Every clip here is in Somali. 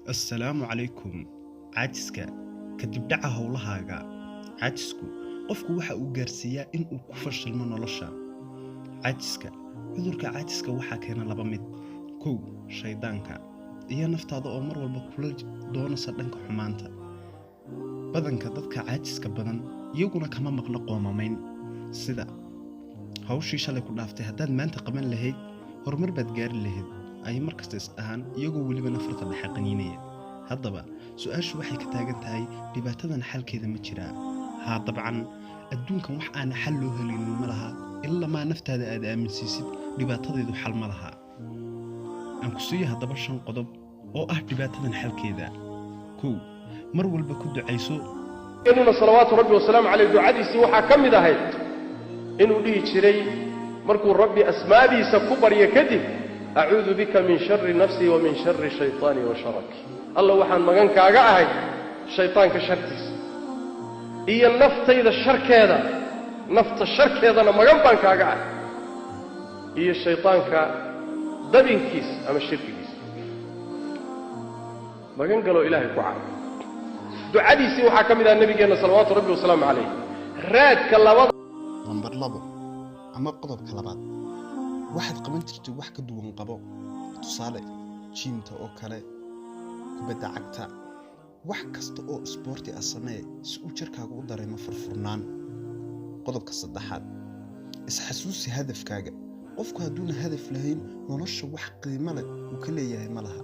السلام عليكم. عاجزka kadib dhaca howlahaaga. Caajisku qofku waxa uu gaarsiiyaa in uu ku fashilmo nolosha. Caajiska cudurka caajiska waxa keena laba mid. Kow, shaydaanka iyo naftaada oo mar walba kula doonaysa dhanka xumaanta. Badanka dadka caajiska badan iyaguna kama maqla qoomamayn sida hawshii shalay ku dhaaftay haddaad maanta qaban lahayd horumar baad gaari lahayd ay markasta is ahaan iyagoo weliba nafarta dhaxaqaniinaya. haddaba su'aashu waxay ka taagan tahay dhibaatadan xalkeeda ma jiraa? haa dabcan adduunkan wax aan xal loo helin ma laha ilaa ma naftaada aad aaminsiisid dhibaatadeedu xal ma laha. aan ku siiyo haddaba 5 qodob oo ah dhibaatadan xalkeeda. kow, mar walba ku ducayso inuu salawaatu rabbi wa salaamu alayhi ducadiisi waxa kamid ahayd inuu dhihi jiray markuu rabbi asmaadiisa ku bariyo kadib a'uudu bika min sharri nafsi wa min sharri shaytaani wa sharaki. Allah waxaan magan kaaga ahay shaytaanka shartiisa iyo naftayda sharkeeda, nafta sharkeedana magan baan kaaga ahay iyo shaytaanka dabinkiisa ama shirkigiisa. magan galo ilaahay ku caawiyo. ducadiisi waxa kamid ah nabigeena salawaatu rabbi wa salaamu alayhi raadka labada number 2 ama qodobka labaad waxaad qaban jirtay wax ka duwan qabo. tusaale jiimta oo kale, kubadda cagta, wax kasta oo isboorti ah samee si uu jirkaagu u dareemo furfurnaan. qodobka saddexaad isxasuusi hadafkaaga. qofku hadduuna hadaf lahayn nolosha wax qiimo leh uu ka leeyahay ma laha.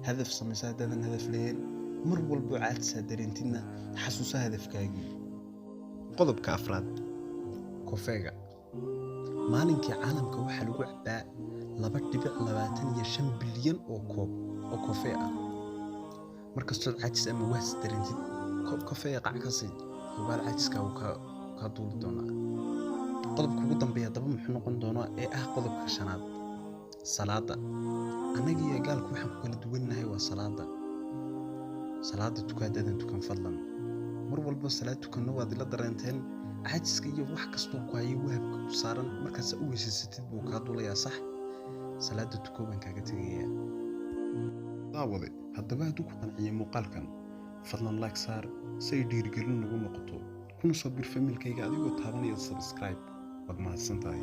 hadaf samaysa haddaadan hadaf lahayn mar walba caadisa dareentidna xasuusa hadafkaagii. qodobka afraad kofeega. maalinkii caalamka waxaa lagu cabaa 2.25 bilyan oo koob oo kofee ah. markastoo caajis ama waas dareentid koob kofee qac ka sii hubaal caajiska uu ka duuli doonaa. qodobka ugu dambeeya daba muxuu noqon doonaa ee ah qodobka 5aad salaada. anaga iyo gaalku waxaan ku kala duwanahay waa salaada tukaadadan tukan fadlan. mar walba salaad tukanno waad la dareenteen caajiska iyo wax kastoo ku hayay wahabka ku saaran markaas u weysatid buu ka duulayaa sax. salaada tukooban kaaga tagaya. daawade haddaba hadduu ku qanciyay muuqaalkan fadlan like saar si ay dhiirigelin ugu noqoto kuna soo bir familkayga adigoo taabanaya subscribe. waad mahadsantahay.